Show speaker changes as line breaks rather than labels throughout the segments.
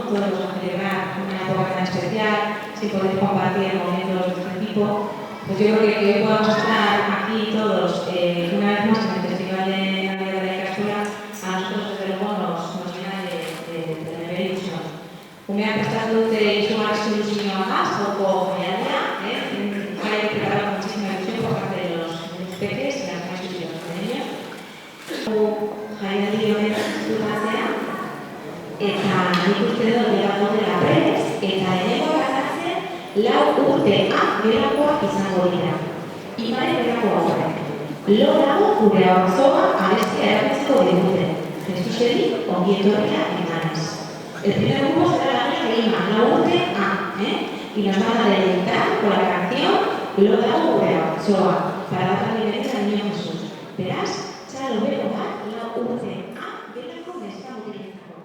Todos vamos a celebrar una época tan especial, sin poder compartir momentos de este tipo. Pues yo creo que hoy podamos estar aquí todos una vez más en el Festival de Navidad de la Ikastola, a nosotros desde luego nos llena de ilusión. Umeak prestatu dute izugarrizko ilusioa más, poco jaialdia, jaialdia preparado con muchísima ilusión por parte de los peques y las más ilusiones de ellos. Jaialdi honen zutatzea, eta nik uste dut dira dela prez, eta lehenengo gatatzen lau urteak berakoak izango dira. Imare berako horrek. Lo dago gure auzoa abestia erabiltzeko digute. Jesuseri ongi etorria emanez. El primer grupo será la niña que ima, la urte A, y nos van a deleitar con la canción Lo dago gure auzoa, para dar la bienvenida al niño Jesús. Verás, ya lo veo, la urte A, berako neska mutilizako.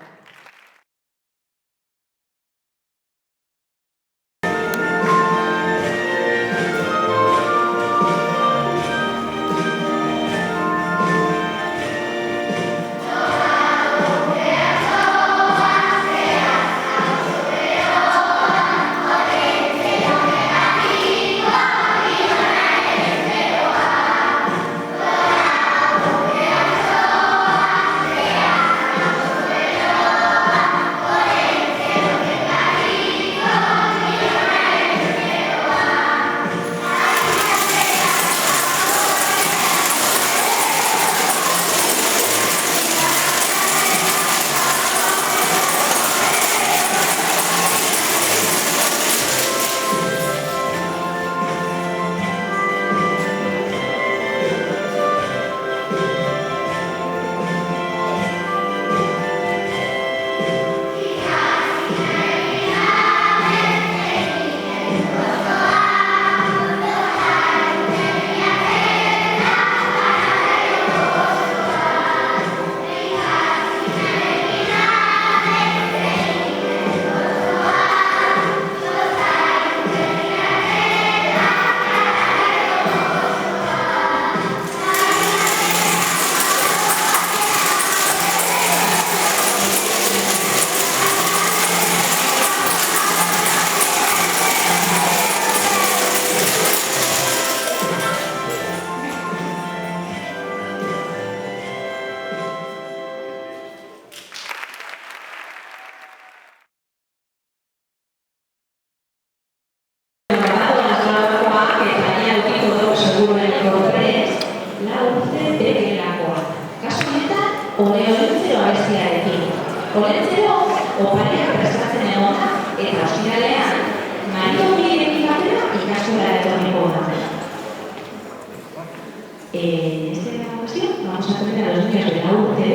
En esta ocasión vamos a tener a los niños de la UTV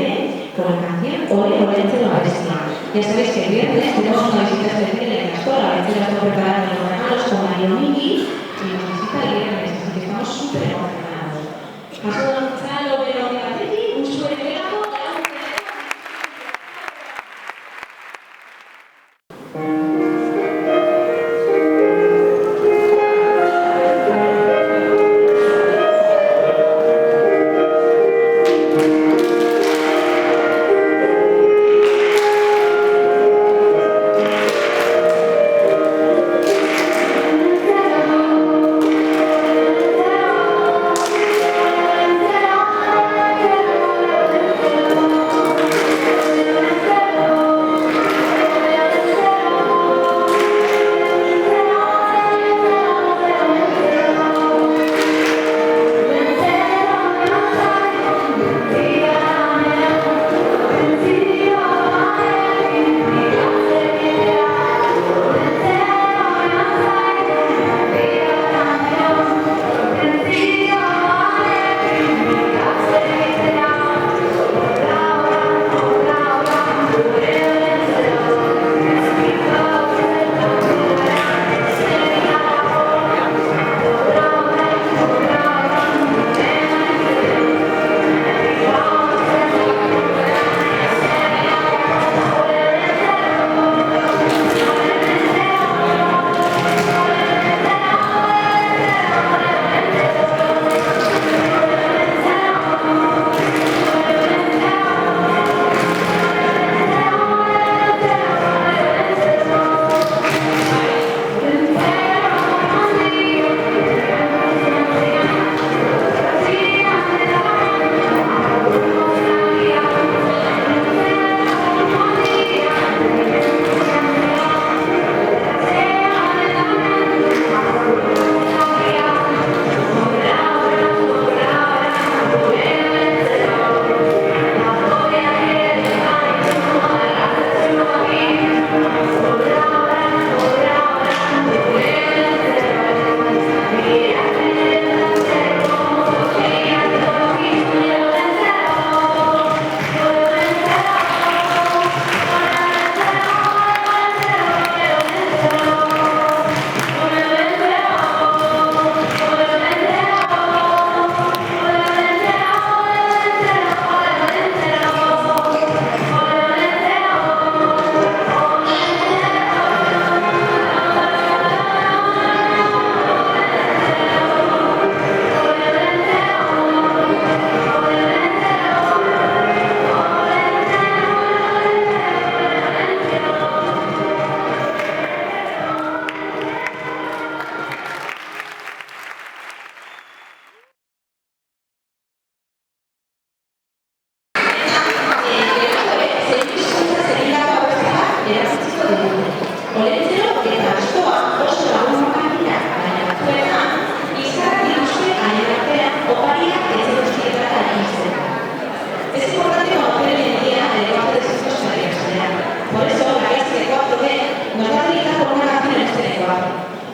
con la canción Ole, ole, te lo bestia. Ya sabéis que el viernes tenemos una visita especial en la escuela. A veces la estoy preparando los regalos con Mario Miki y nos visita el viernes, así que estamos súper emocionados. Paso a Gonzalo, pero de Atleti, un sueño de la
Thank you.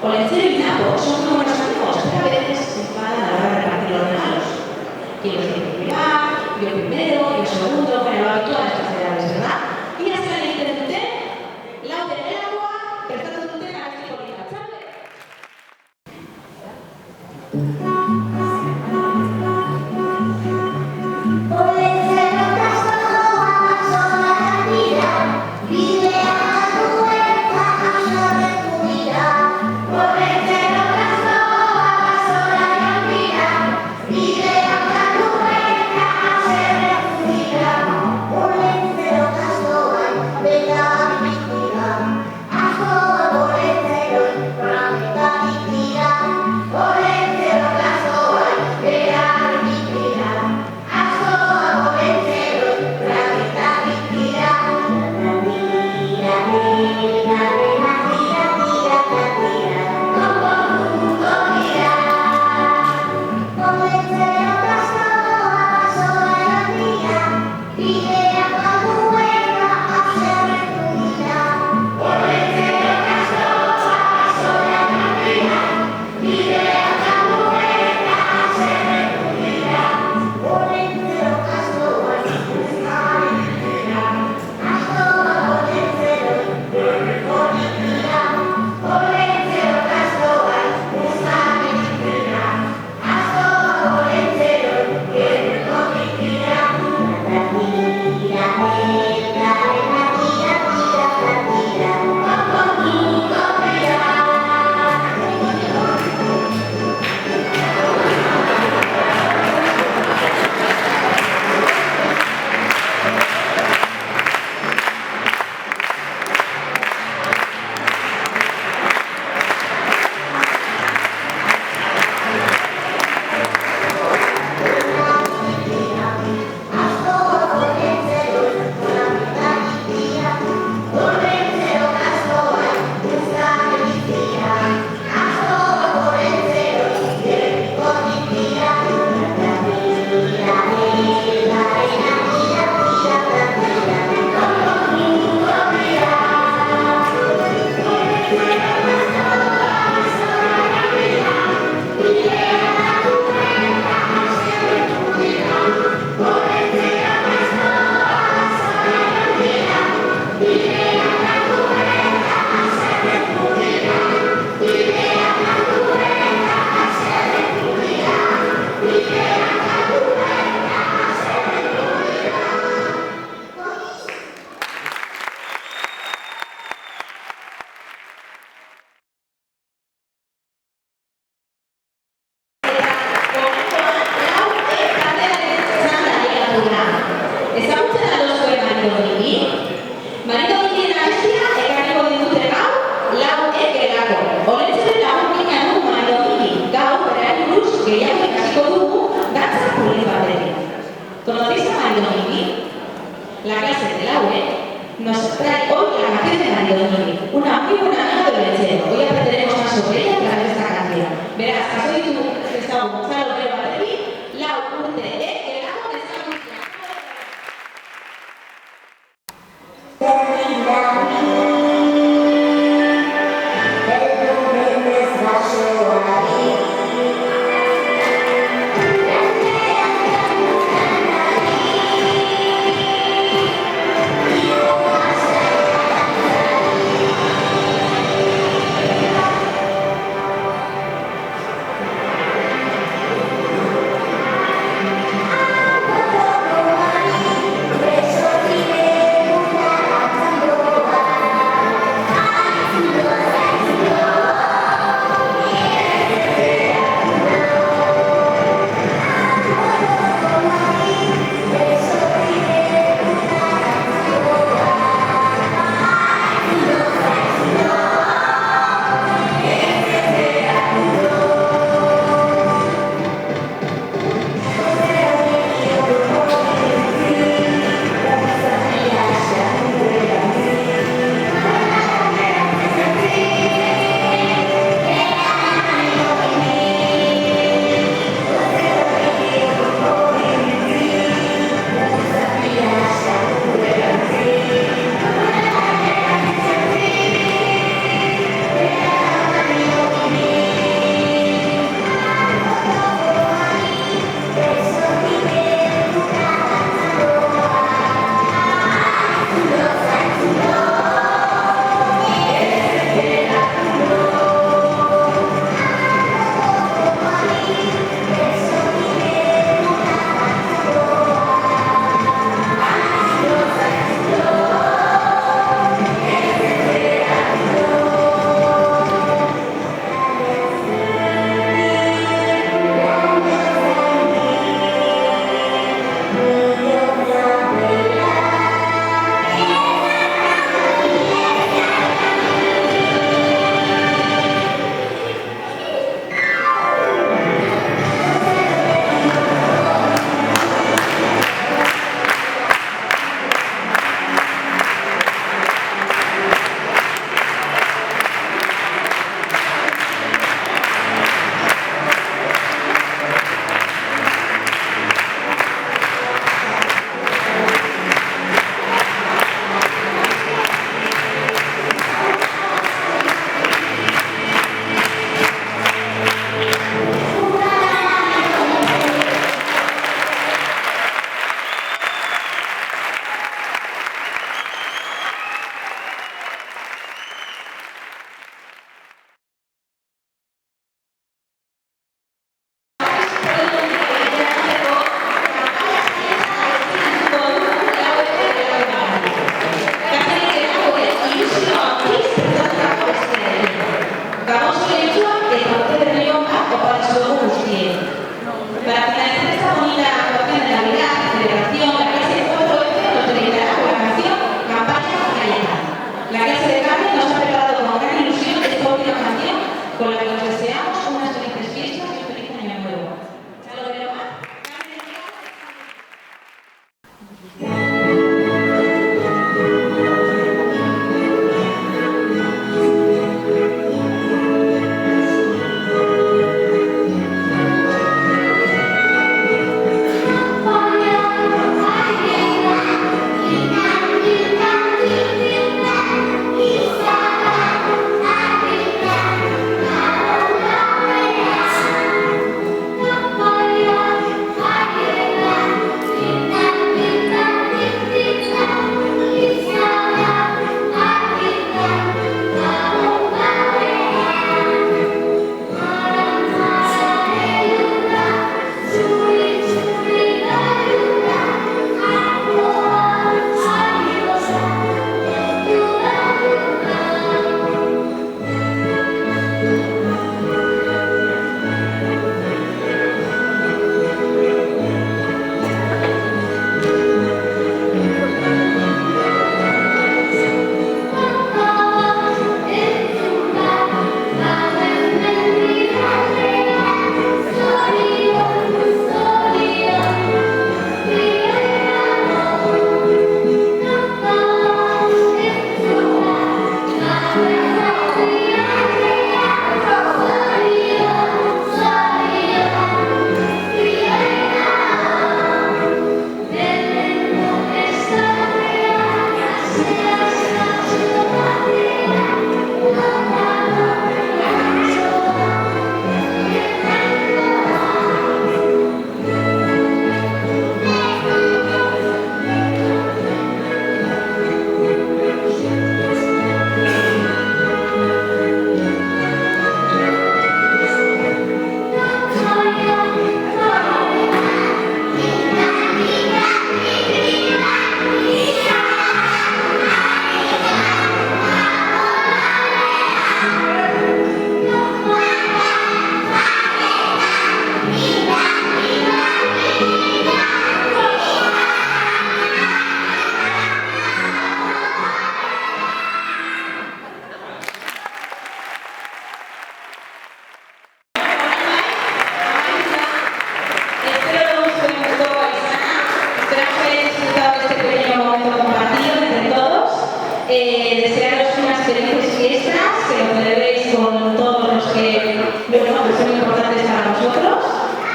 Olentzero y Napo son como los amigos que a veces se enfadan a la hora de repartir los regalos. Quiero ser el primer, yo primero, yo segundo, bueno, lo habitual de estas edades, ¿verdad? Y ya se le dice dute, laude el agua, prestando dute a la psicología, ¿sabes?
Por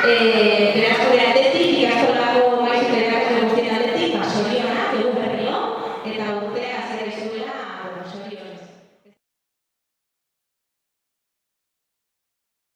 Beraz, gure aldetik, ikastola